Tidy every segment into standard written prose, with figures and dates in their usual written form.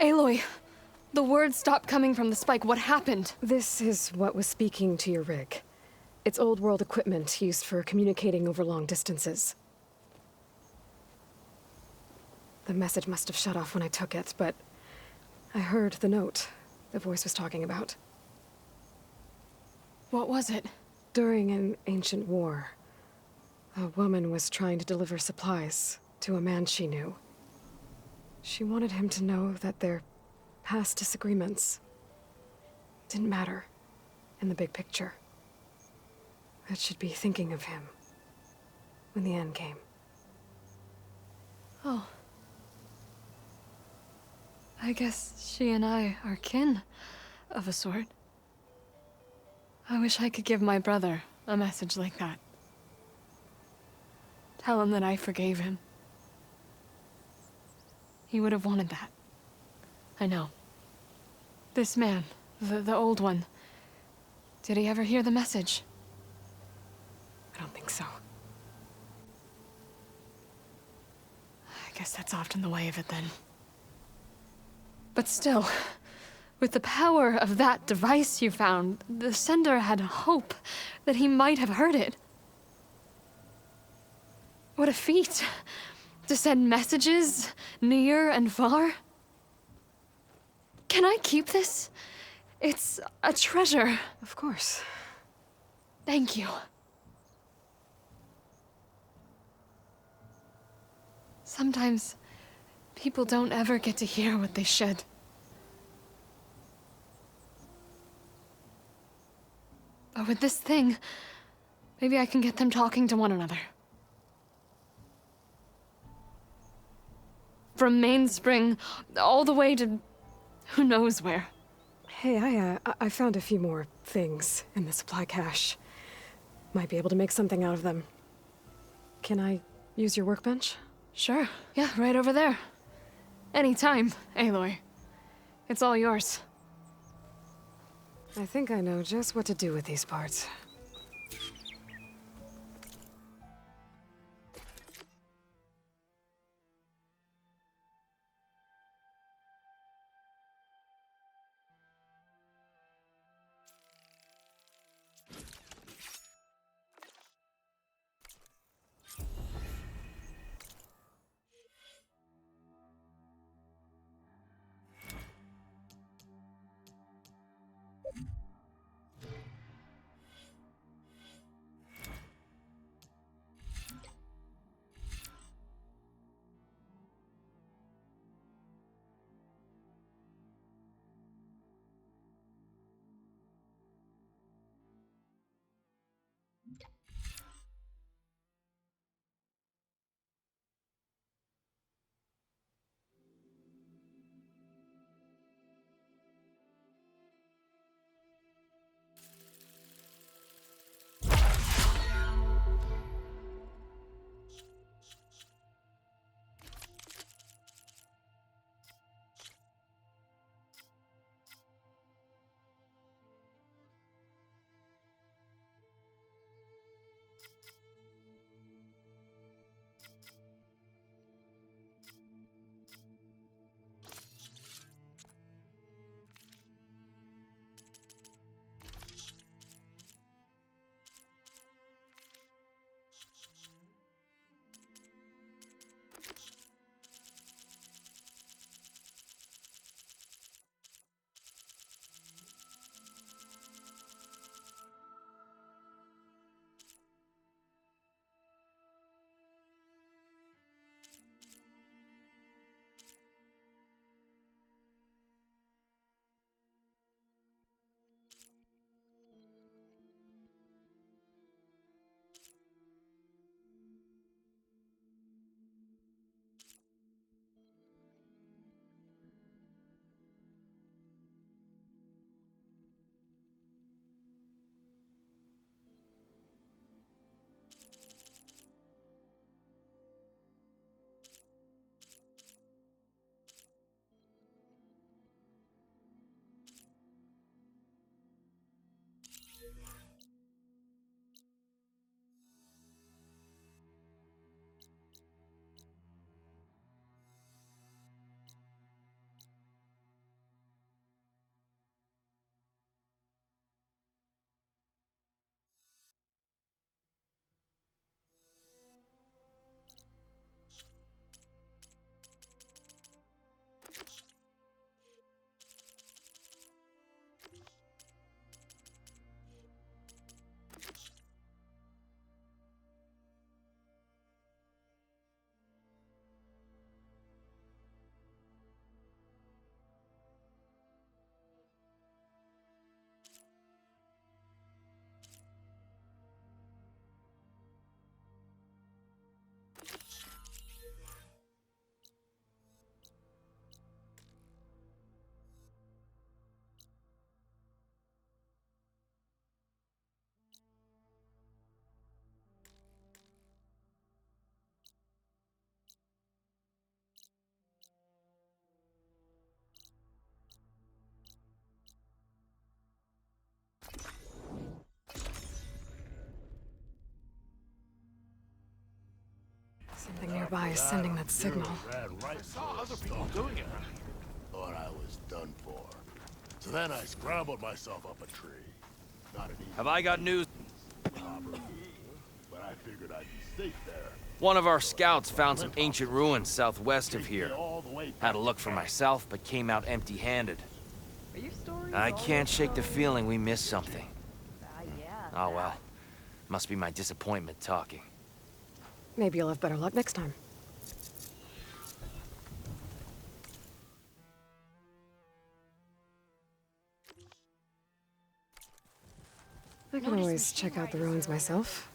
Aloy, the words stopped coming from the spike. What happened? This is what was speaking to your rig. It's old world equipment used for communicating over long distances. The message must have shut off when I took it, but I heard the note the voice was talking about. What was it? During an ancient war, a woman was trying to deliver supplies to a man she knew. She wanted him to know that their past disagreements didn't matter in the big picture. That she'd be thinking of him when the end came. Oh. I guess she and I are kin, of a sort. I wish I could give my brother a message like that. Tell him that I forgave him. He would have wanted that. I know. This man, the old one, did he ever hear the message? I don't think so. I guess that's often the way of it then. But still, with the power of that device you found, the sender had hope that he might have heard it. What a feat! To send messages near and far. Can I keep this? It's a treasure. Of course. Thank you. Sometimes people don't ever get to hear what they should. But with this thing, maybe I can get them talking to one another. From Mainspring, all the way to who knows where. Hey, I found a few more things in the supply cache. Might be able to make something out of them. Can I use your workbench? Sure. Yeah, right over there. Anytime, Aloy. It's all yours. I think I know just what to do with these parts. Something nearby is sending that signal. I saw other people doing it. Thought I was done for. So then I scrambled myself up a tree. Not an easy Have I got news? robbery, but I figured I'd be safe there. One of our scouts found some ancient ruins southwest of Take me here. all the way Had back a look to for camp. myself, but came out empty-handed. I can't shake the feeling we missed something. Oh well. Must be my disappointment talking. Maybe you'll have better luck next time. I can always check out the ruins myself.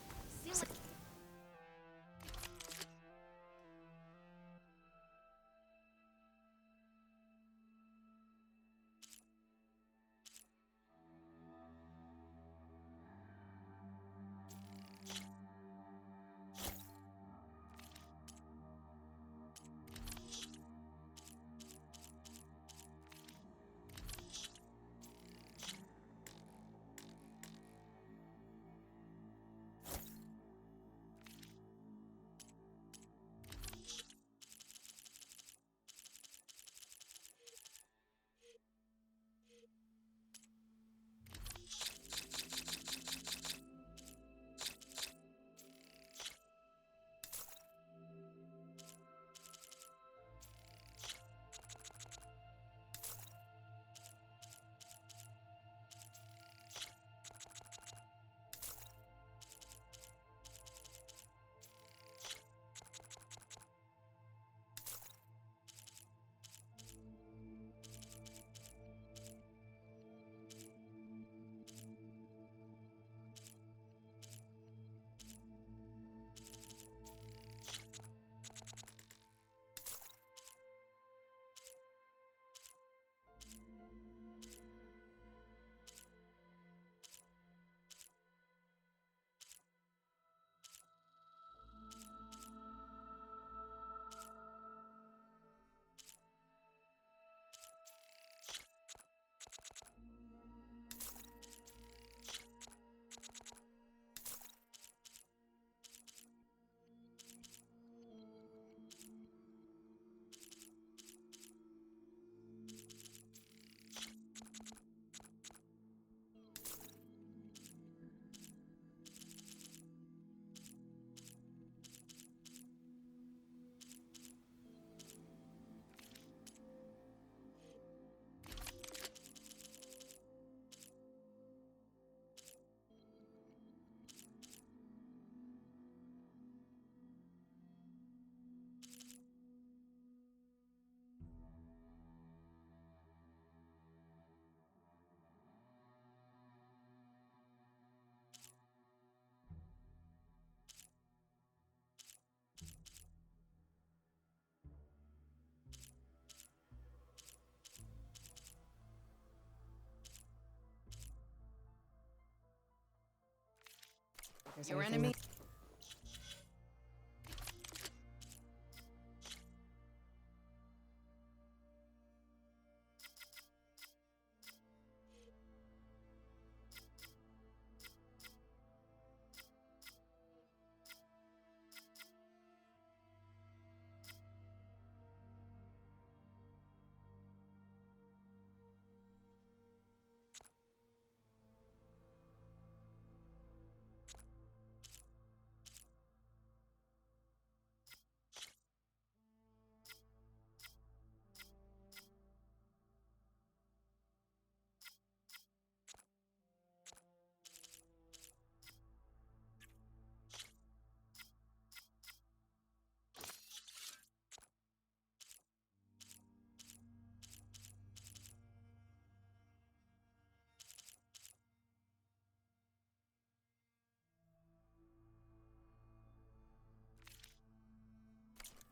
Your enemy.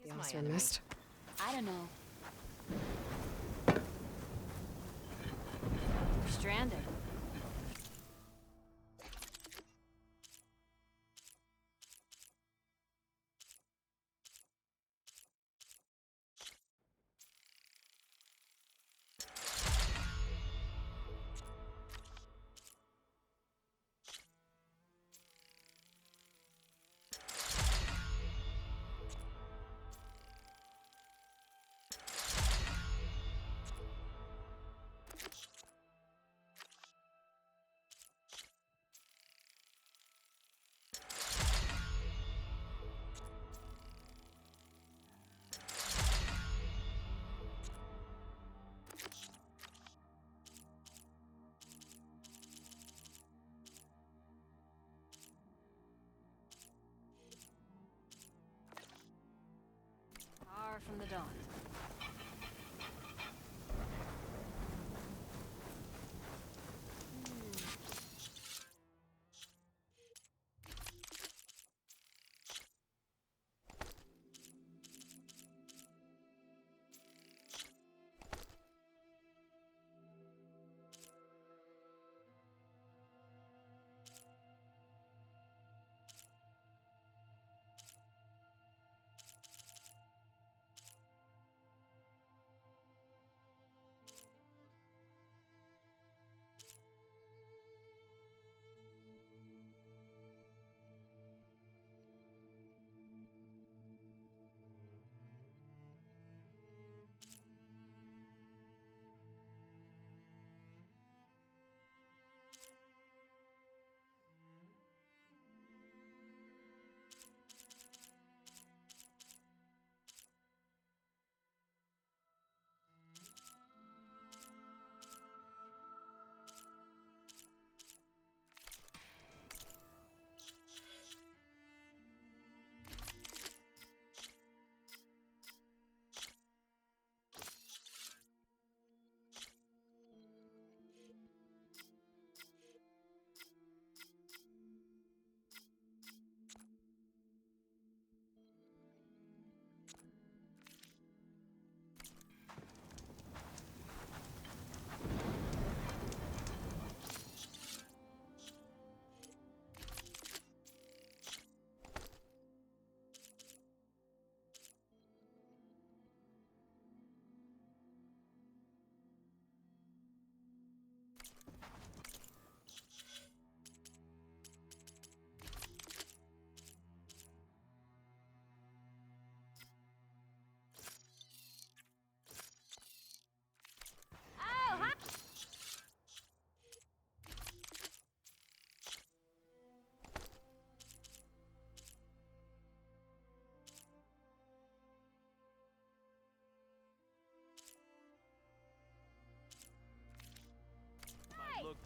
The Oscar missed. I don't know. We're stranded.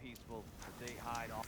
peaceful, but they hide all.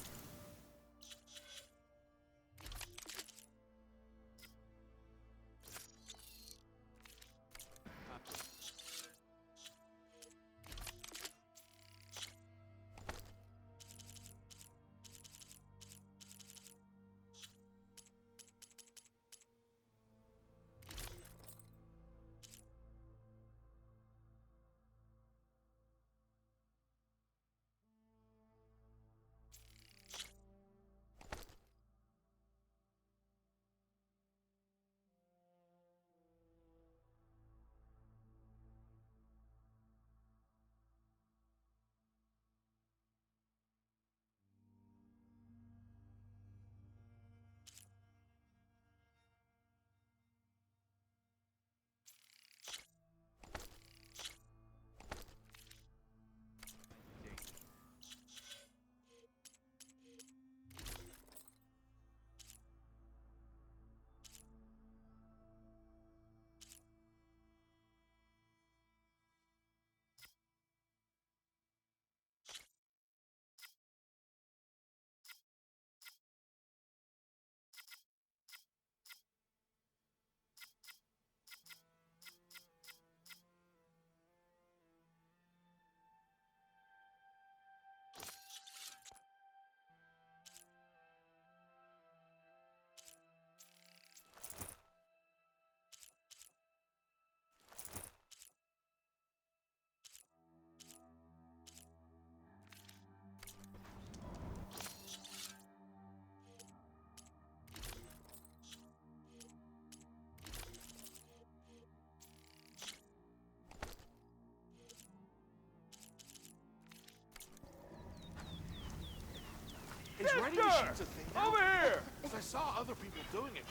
Is writing machines a thing now? Over here! 'Cause I saw other people doing it.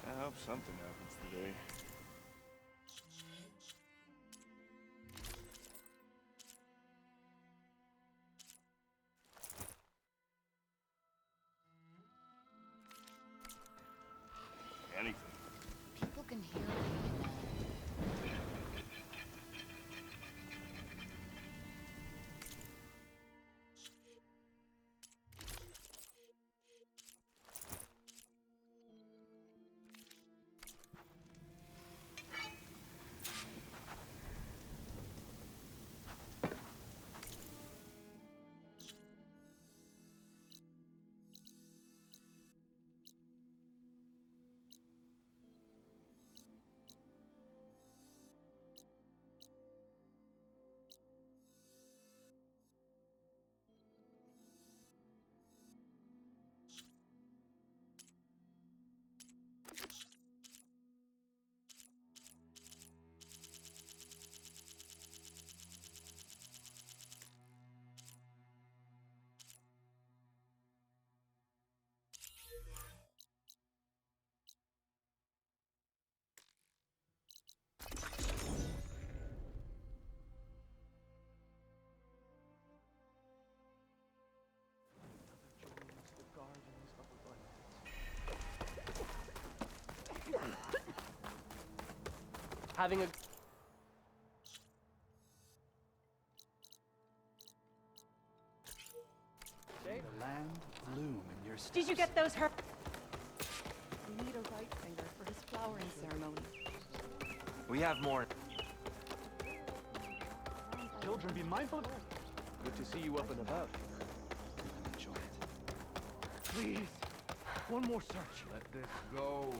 I hope something happens today. Anything. People can hear me. Having a The land bloom in your steps. Did you get those her? We need a right finger for his flowering ceremony. We have more. Children, be mindful. Good to see you up and about. Enjoy it. Please, one more search. Let this go.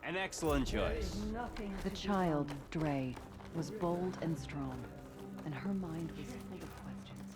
An excellent choice. The child, Dre, was bold and strong, and her mind was full of questions.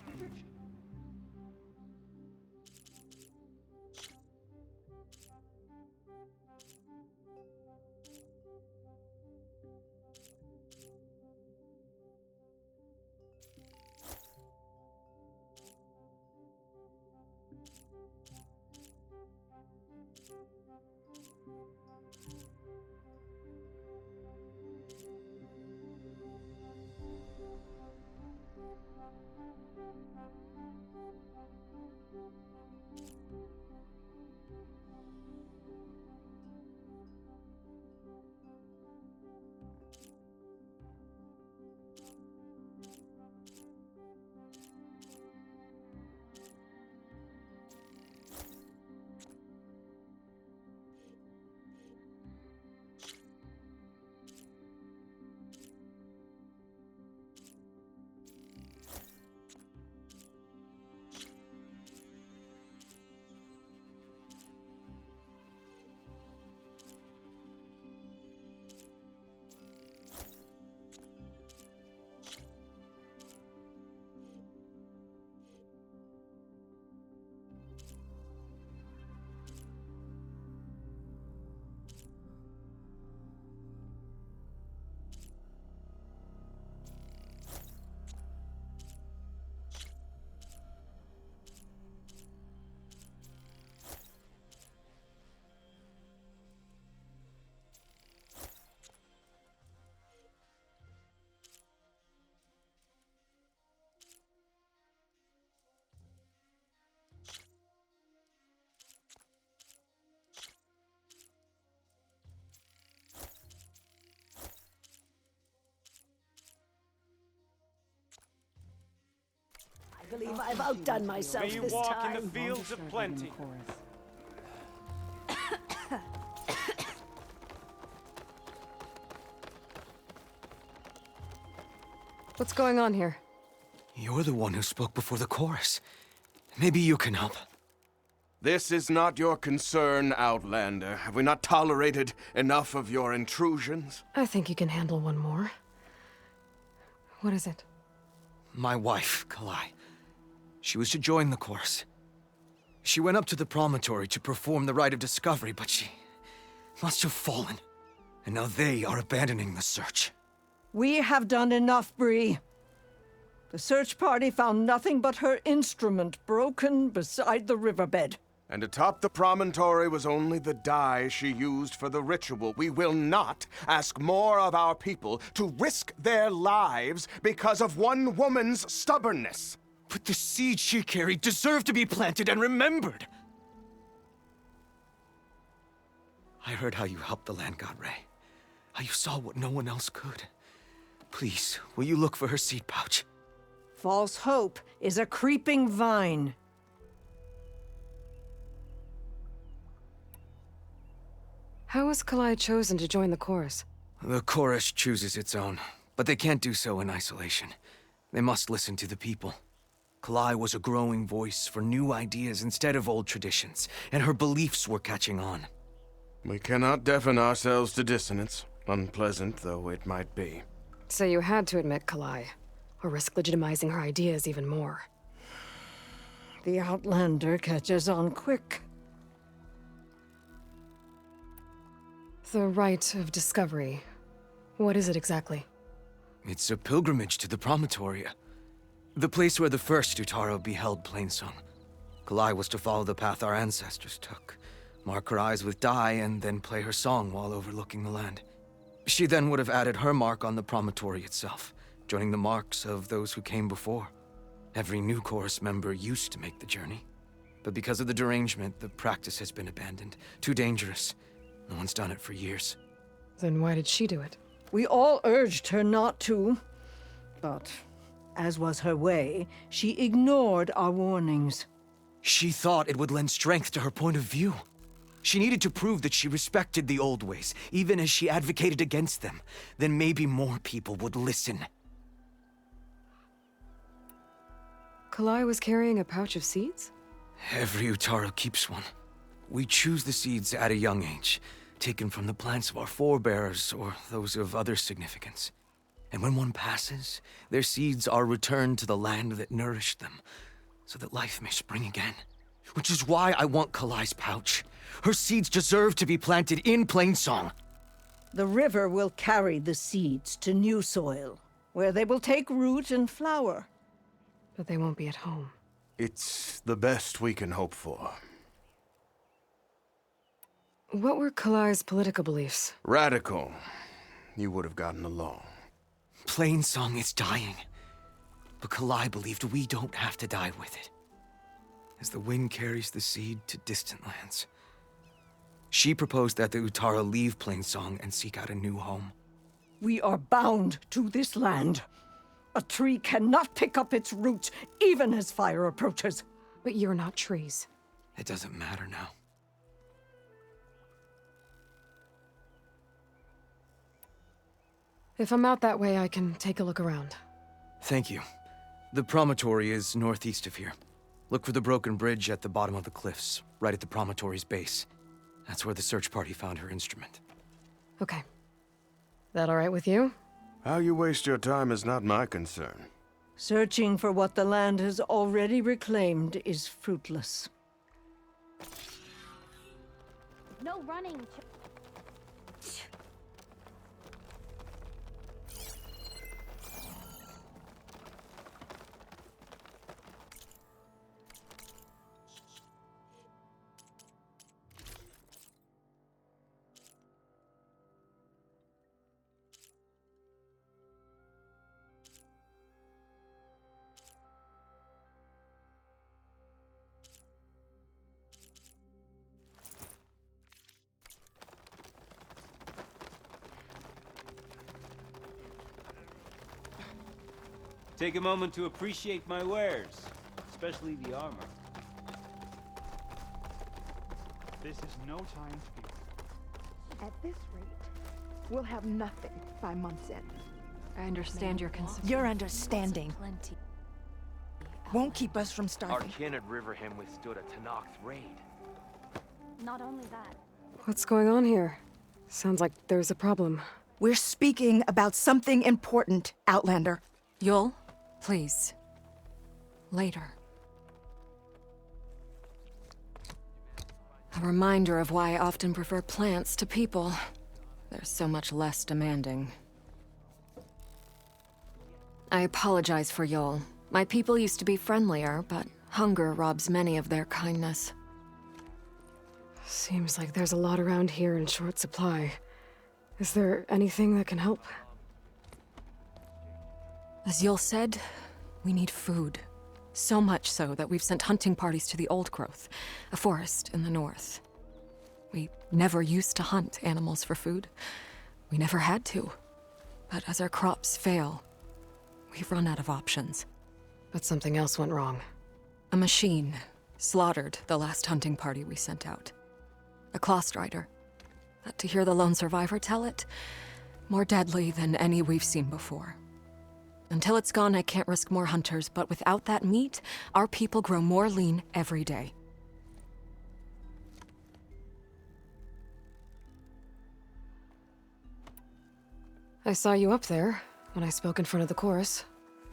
I believe I've outdone myself May you this walk time. in the fields of plenty. What's going on here? You're the one who spoke before the chorus. Maybe you can help. This is not your concern, Outlander. Have we not tolerated enough of your intrusions? I think you can handle one more. What is it? My wife, Kalai. She was to join the chorus. She went up to the promontory to perform the rite of discovery, but she must have fallen. And now they are abandoning the search. We have done enough, Bree. The search party found nothing but her instrument broken beside the riverbed. And atop the promontory was only the dye she used for the ritual. We will not ask more of our people to risk their lives because of one woman's stubbornness. But the seed she carried deserved to be planted and remembered. I heard how you helped the land god Ray. How you saw what no one else could. Please, will you look for her seed pouch? False hope is a creeping vine. How was Kalai chosen to join the chorus? The chorus chooses its own, but they can't do so in isolation. They must listen to the people. Kalai was a growing voice for new ideas instead of old traditions, and her beliefs were catching on. We cannot deafen ourselves to dissonance, unpleasant though it might be. So you had to admit Kalai, or risk legitimizing her ideas even more. The Outlander catches on quick. The rite of discovery. What is it exactly? It's a pilgrimage to the Promontoria. The place where the first Utaro beheld Plainsong. Kalai was to follow the path our ancestors took, mark her eyes with dye, and then play her song while overlooking the land. She then would have added her mark on the promontory itself, joining the marks of those who came before. Every new chorus member used to make the journey. But because of the derangement, the practice has been abandoned. Too dangerous. No one's done it for years. Then why did she do it? We all urged her not to, but as was her way, she ignored our warnings. She thought it would lend strength to her point of view. She needed to prove that she respected the old ways, even as she advocated against them. Then maybe more people would listen. Kalai was carrying a pouch of seeds? Every Utaro keeps one. We choose the seeds at a young age, taken from the plants of our forebears or those of other significance. And when one passes, their seeds are returned to the land that nourished them, so that life may spring again. Which is why I want Kalai's pouch. Her seeds deserve to be planted in Plainsong. The river will carry the seeds to new soil, where they will take root and flower. But they won't be at home. It's the best we can hope for. What were Kalai's political beliefs? Radical. You would have gotten along. Plainsong is dying. But Kalai believed we don't have to die with it. As the wind carries the seed to distant lands. She proposed that the Utara leave Plainsong and seek out a new home. We are bound to this land. A tree cannot pick up its roots, even as fire approaches. But you're not trees. It doesn't matter now. If I'm out that way, I can take a look around. Thank you. The promontory is northeast of here. Look for the broken bridge at the bottom of the cliffs, right at the promontory's base. That's where the search party found her instrument. Okay. That all right with you? How you waste your time is not my concern. Searching for what the land has already reclaimed is fruitless. No running. Take a moment to appreciate my wares, especially the armor. This is no time to be... At this rate, we'll have nothing by month's end. I understand your concern. Your understanding won't keep us from Our starving. kin at Riverham withstood a Tenakth raid. Not only that. What's going on here? Sounds like there's a problem. We're speaking about something important, Outlander. Yul, please. Later. A reminder of why I often prefer plants to people. They're so much less demanding. I apologize for Yul. My people used to be friendlier, but hunger robs many of their kindness. Seems like there's a lot around here in short supply. Is there anything that can help? As Yul said, we need food. So much so that we've sent hunting parties to the Old Growth, a forest in the north. We never used to hunt animals for food. We never had to. But as our crops fail, we've run out of options. But something else went wrong. A machine slaughtered the last hunting party we sent out. A Clawstrider. But to hear the lone survivor tell it, more deadly than any we've seen before. Until it's gone, I can't risk more hunters, but without that meat, our people grow more lean every day. I saw you up there when I spoke in front of the chorus.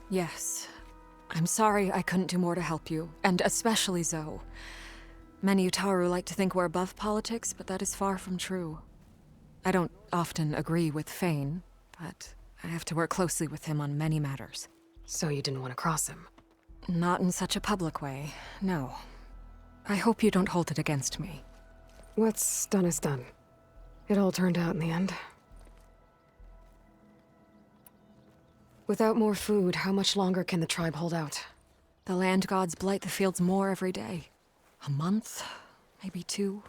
Yes. I'm sorry I couldn't do more to help you, and especially Zoe. Many Utaru like to think we're above politics, but that is far from true. I don't often agree with Fane, but I have to work closely with him on many matters. So you didn't want to cross him? Not in such a public way, no. I hope you don't hold it against me. What's done is done. It all turned out in the end. Without more food, how much longer can the tribe hold out? The land gods blight the fields more every day. A month, maybe 2.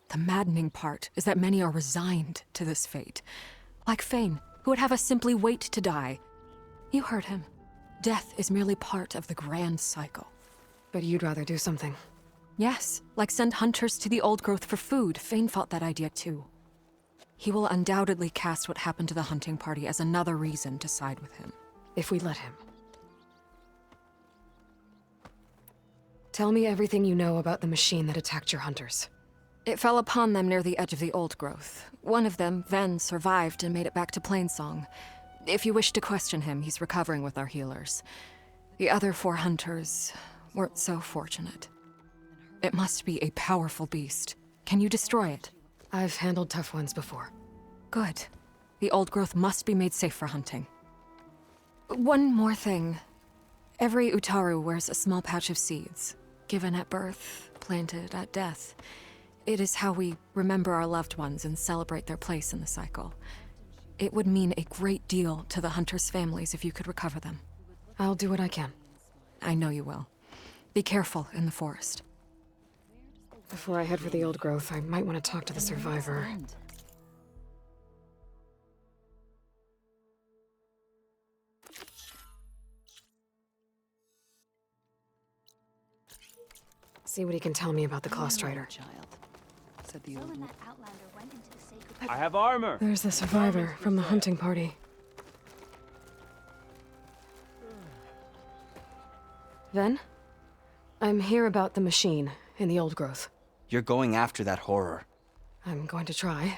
The maddening part is that many are resigned to this fate. Like Fane, who would have us simply wait to die. You heard him. Death is merely part of the grand cycle. But you'd rather do something. Yes, like send hunters to the old growth for food. Fane fought that idea too. He will undoubtedly cast what happened to the hunting party as another reason to side with him. If we let him. Tell me everything you know about the machine that attacked your hunters. It fell upon them near the edge of the old growth. One of them, Ven, survived and made it back to Plainsong. If you wish to question him, he's recovering with our healers. The other 4 hunters weren't so fortunate. It must be a powerful beast. Can you destroy it? I've handled tough ones before. Good. The old growth must be made safe for hunting. One more thing. Every Utaru wears a small pouch of seeds, given at birth, planted at death. It is how we remember our loved ones and celebrate their place in the cycle. It would mean a great deal to the hunters' families if you could recover them. I'll do what I can. I know you will. Be careful in the forest. Before I head for the old growth, I might want to talk to the survivor. See what he can tell me about the Clawstrider. Said the old That outlander went into the sacred I have armor! There's the survivor from the hunting party. Ven? I'm here about the machine in the old growth. You're going after that horror. I'm going to try.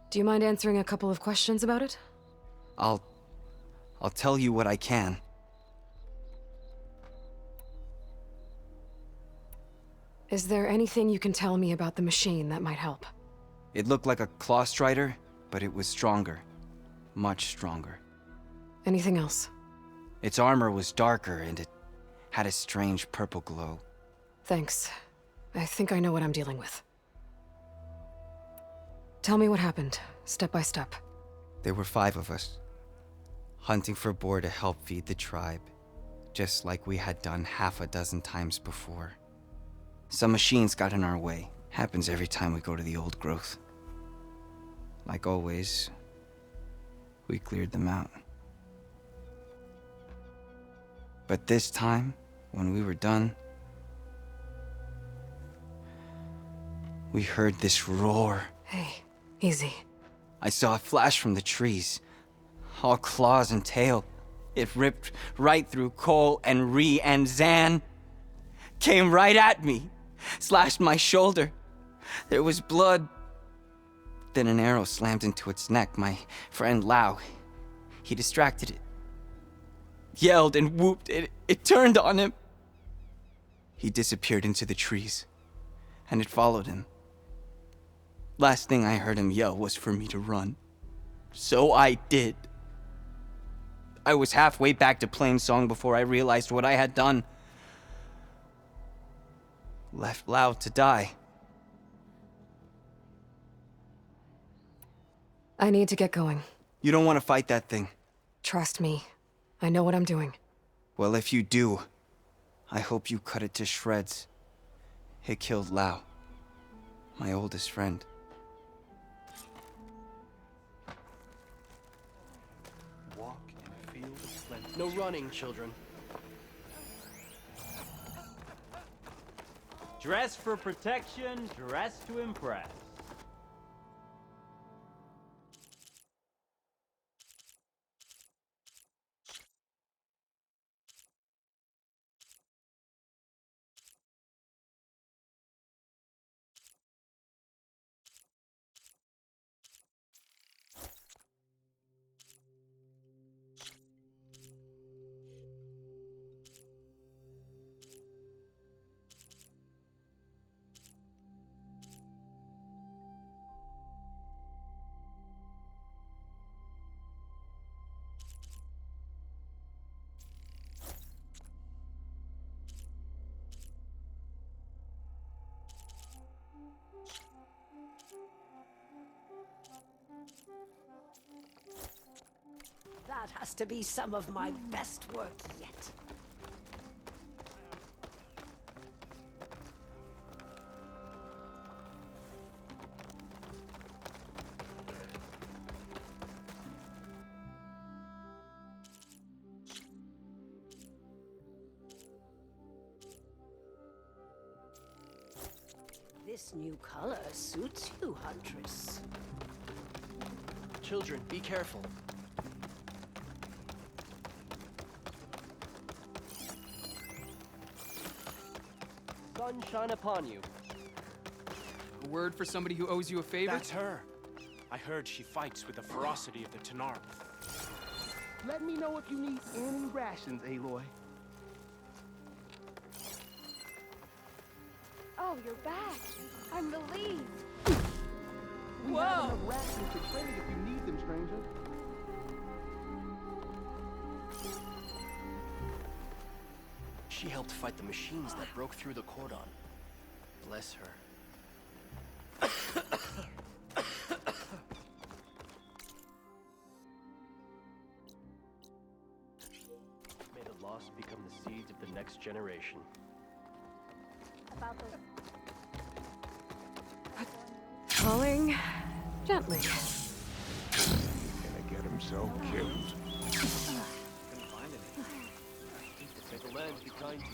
Do you mind answering a couple of questions about it? I'll tell you what I can. Is there anything you can tell me about the machine that might help? It looked like a Clawstrider, but it was stronger. Much stronger. Anything else? Its armor was darker, and it had a strange purple glow. Thanks. I think I know what I'm dealing with. Tell me what happened, step by step. There were 5 of us, hunting for boar to help feed the tribe, just like we had done half a dozen times before. Some machines got in our way. Happens every time we go to the old growth. Like always, we cleared them out. But this time, when we were done, we heard this roar. Hey, easy. I saw a flash from the trees, all claws and tail. It ripped right through Cole and Ree, and Zan came right at me, slashed my shoulder. There was blood. Then an arrow slammed into its neck. My friend Lau, he distracted it. Yelled and whooped. It turned on him. He disappeared into the trees, and it followed him. Last thing I heard him yell was for me to run. So I did. I was halfway back to Plainsong before I realized what I had done. Left Lau to die. I need to get going. You don't want to fight that thing. Trust me. I know what I'm doing. Well, if you do, I hope you cut it to shreds. It killed Lau, my oldest friend. Walk in a field of plenty. No running, children. Dress for protection, dress to impress. That has to be some of my best work yet. This new color suits you, Huntress. Children, be careful. Sun shine upon you. A word for somebody who owes you a favor? That's her. I heard she fights with the ferocity of the Tenarth. Let me know if you need any rations, Aloy. Oh, you're back. I'm relieved. We have enough rations to trade if you need them, stranger. She helped fight the machines that broke through the cordon. Bless her. May the lost become the seeds of the next generation. About those. Falling gently. Gonna get himself killed. May the land be kind to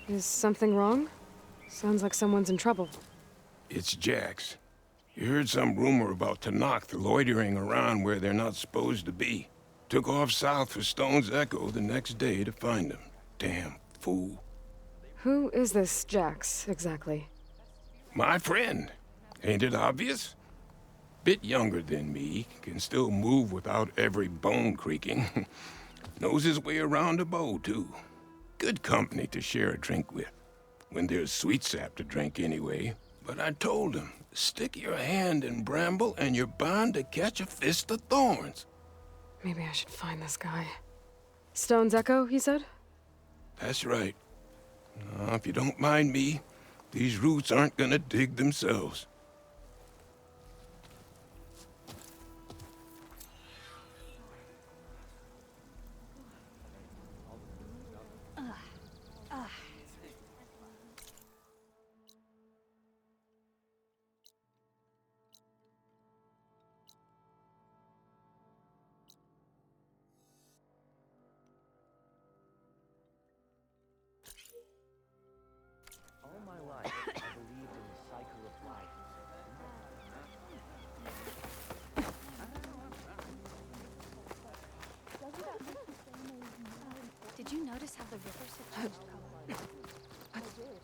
you. Is something wrong? Sounds like someone's in trouble. It's Jax. You heard some rumor about Tenarth loitering around where they're not supposed to be. Took off south for Stone's Echo the next day to find them. Damn fool. Who is this Jax, exactly? My friend. Ain't it obvious? Bit younger than me, can still move without every bone creaking. Knows his way around a bow, too. Good company to share a drink with. When there's sweet sap to drink anyway. But I told him, stick your hand in bramble and you're bound to catch a fist of thorns. Maybe I should find this guy. Stone's Echo, he said? That's right. If you don't mind me, these roots aren't gonna dig themselves. All my life, I believed in the cycle of life. Did you notice how the rivers have changed color? I did.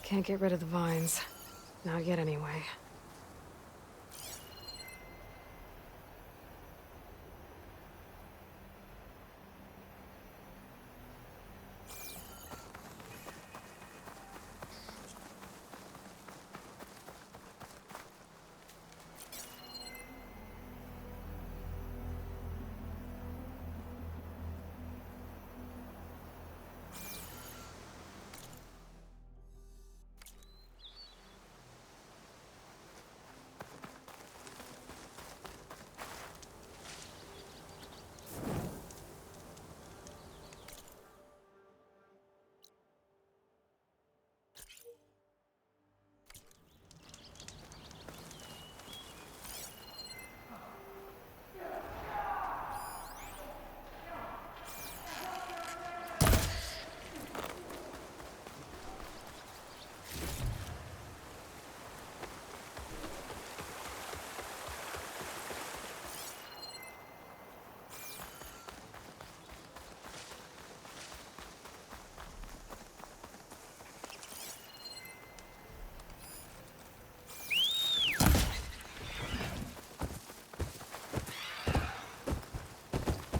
Can't get rid of the vines. Not yet, anyway.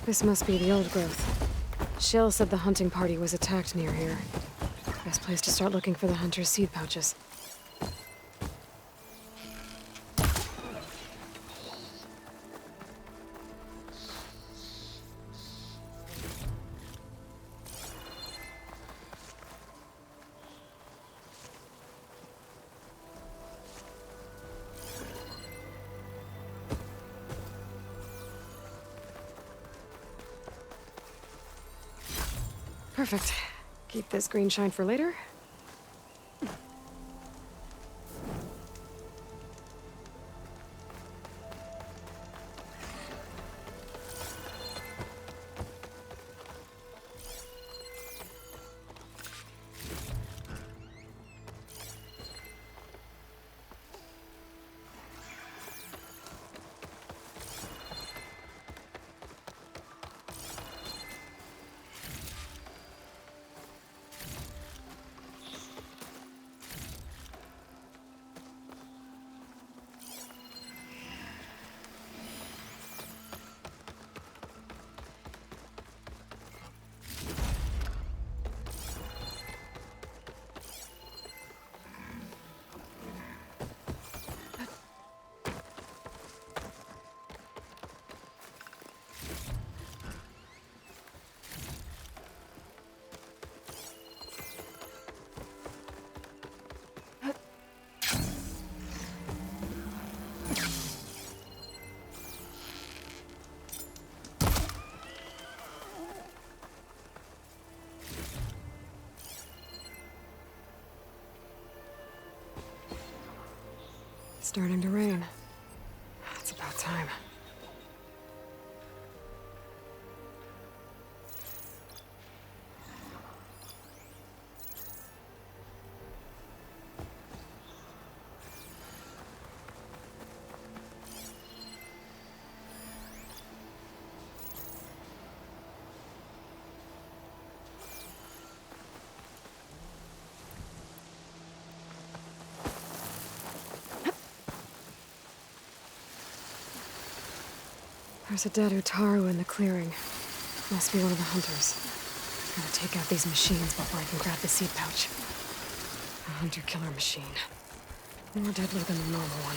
This must be the old growth. Shale said the hunting party was attacked near here. Best place to start looking for the hunter's seed pouches. Perfect. Keep this green shine for later. It's starting to rain. It's about time. There's a dead Utaru in the clearing. Must be one of the hunters. Gotta take out these machines before I can grab the seed pouch. A hunter-killer machine. More deadly than the normal one.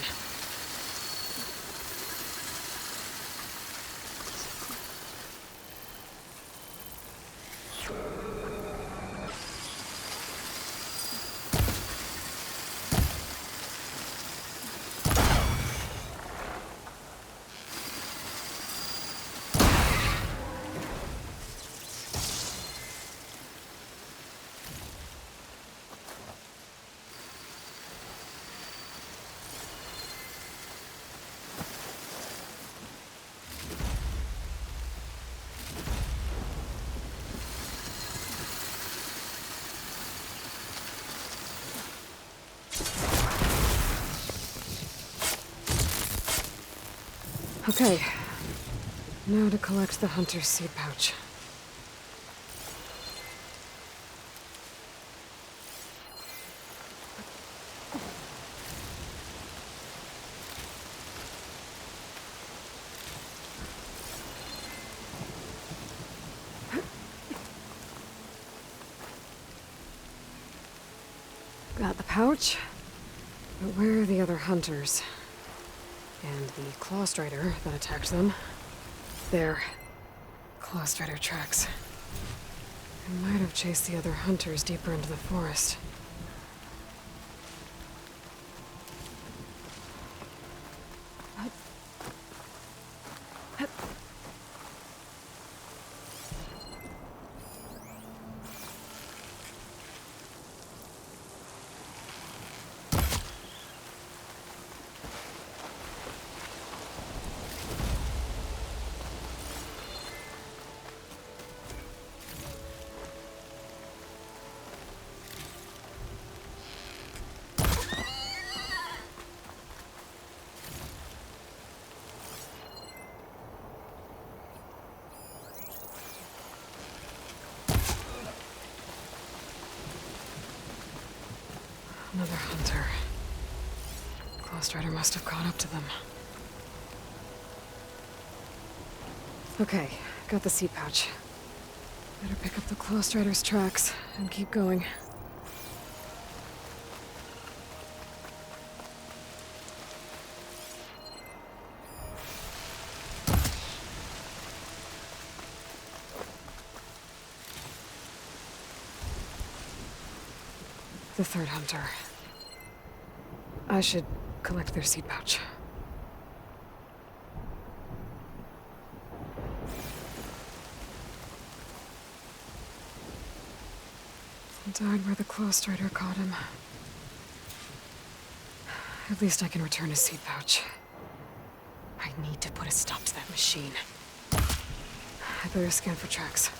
Okay. Now to collect the hunter's seed pouch. Got the pouch, but where are the other hunters? And the Claw Strider that attacked them. There. Claw Strider tracks. I might have chased the other hunters deeper into the forest. Another hunter. Claw Strider must have caught up to them. Okay, Got the seed pouch. Better pick up the Claw Strider's tracks and keep going. The third hunter. I should collect their seed pouch. He died where the Claw Strider caught him. At least I can return his seed pouch. I need to put a stop to that machine. I better scan for tracks.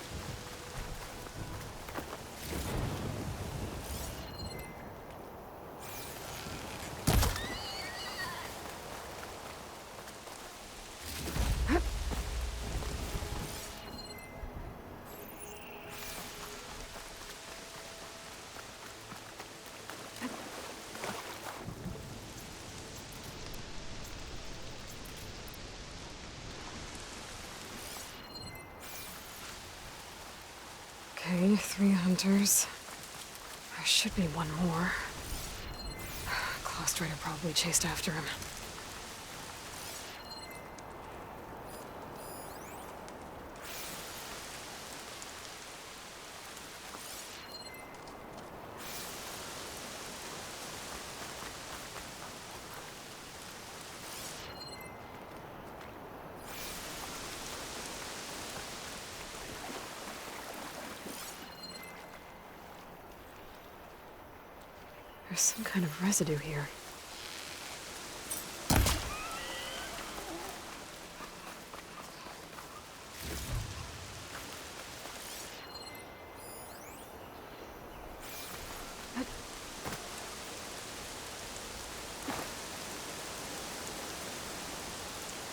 Okay, 3 hunters. There should be one more. Claw Strider probably chased after him. There's some kind of residue here.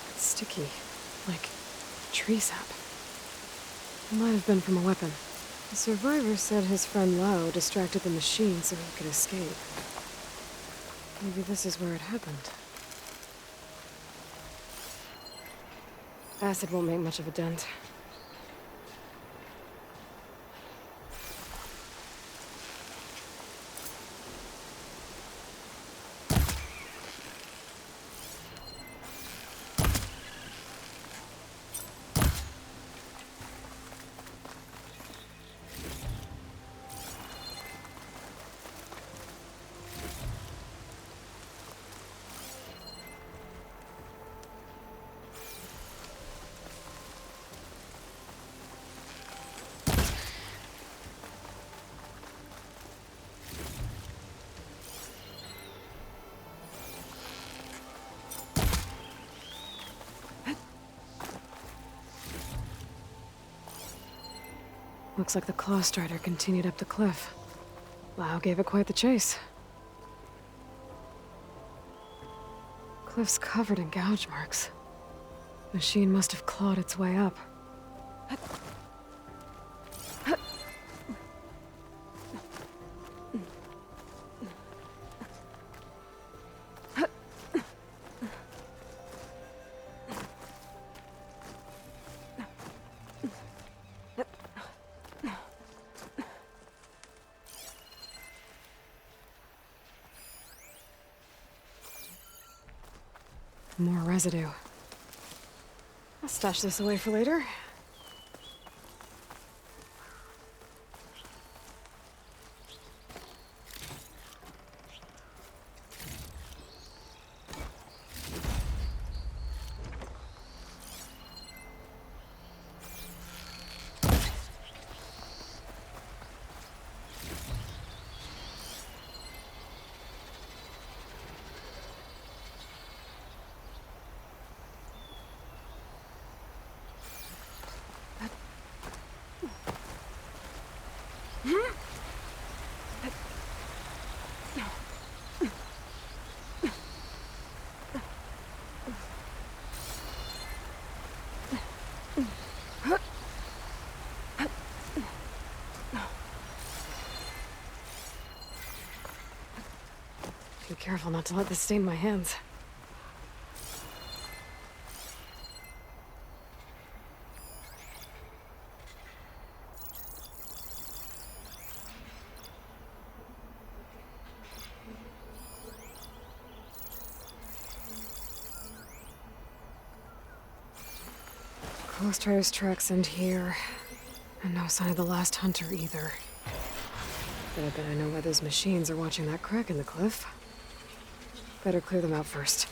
It's sticky, like tree sap. It might have been from a weapon. The survivor said his friend Lao distracted the machine so he could escape. Maybe this is where it happened. Acid won't make much of a dent. Looks like the Claw Strider continued up the cliff. Lao gave it quite the chase. Cliff's covered in gouge marks. Machine must have clawed its way up. More residue. I'll stash this away for later. Be careful not to let this stain my hands. Ghostrider's tracks end here. And no sign of the last hunter either. But I bet I know why those machines are watching that crack in the cliff. Better clear them out first.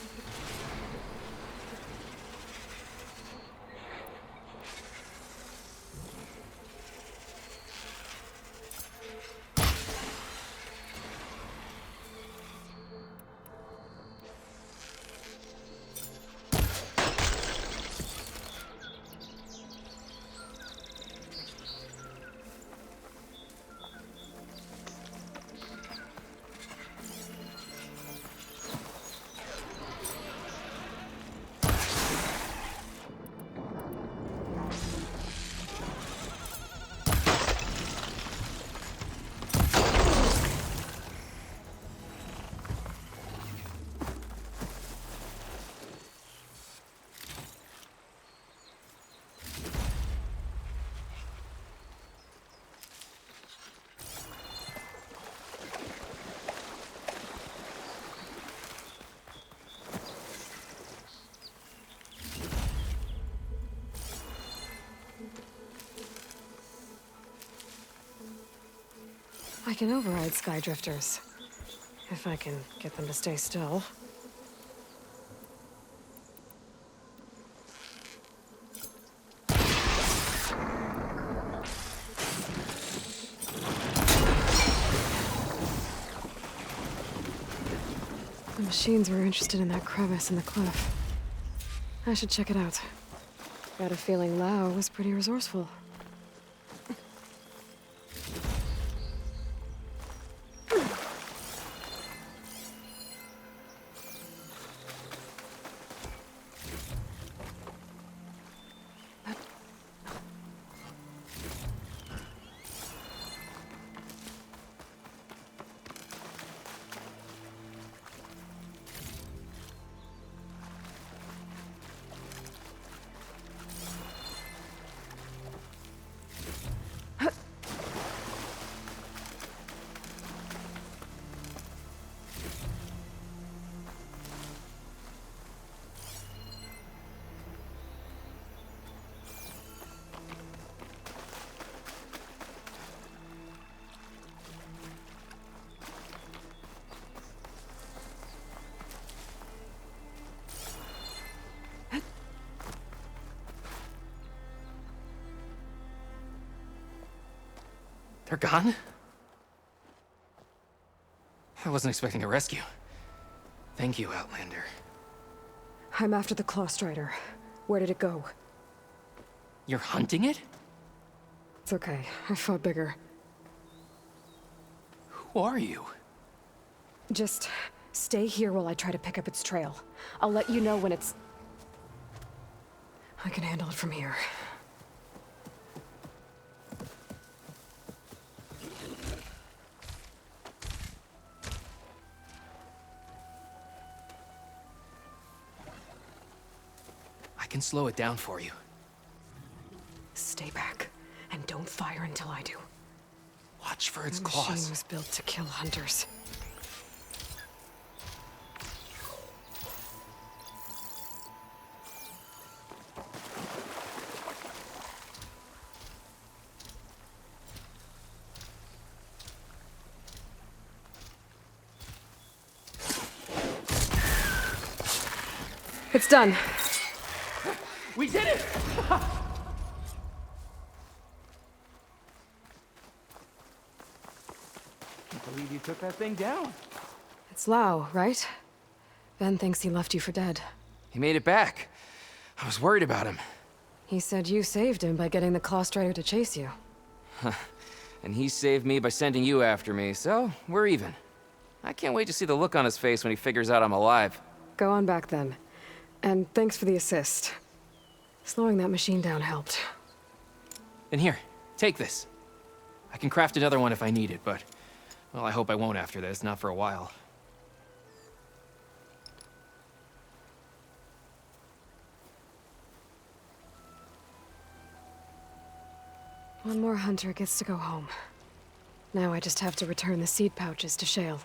I can override Skydrifters. If I can get them to stay still. The machines were interested in that crevice in the cliff. I should check it out. Got a feeling Lao was pretty resourceful. They're gone? I wasn't expecting a rescue. Thank you, Outlander. I'm after the Clawstrider. Where did it go? You're hunting it? It's okay. I fought bigger. Who are you? Just stay here while I try to pick up its trail. I'll let you know when it's... I can handle it from here. I can slow it down for you. Stay back, and don't fire until I do. Watch for its The claws. machine was built to kill hunters. It's done. We did it! Can't believe you took that thing down. It's Lao, right? Ben thinks he left you for dead. He made it back. I was worried about him. He said you saved him by getting the Clawstrider to chase you. And he saved me by sending you after me, so we're even. I can't wait to see the look on his face when he figures out I'm alive. Go on back then. And thanks for the assist. Slowing that machine down helped. And here, take this. I can craft another one if I need it, but... well, I hope I won't after this, not for a while. One more hunter gets to go home. Now I just have to return the seed pouches to Shale.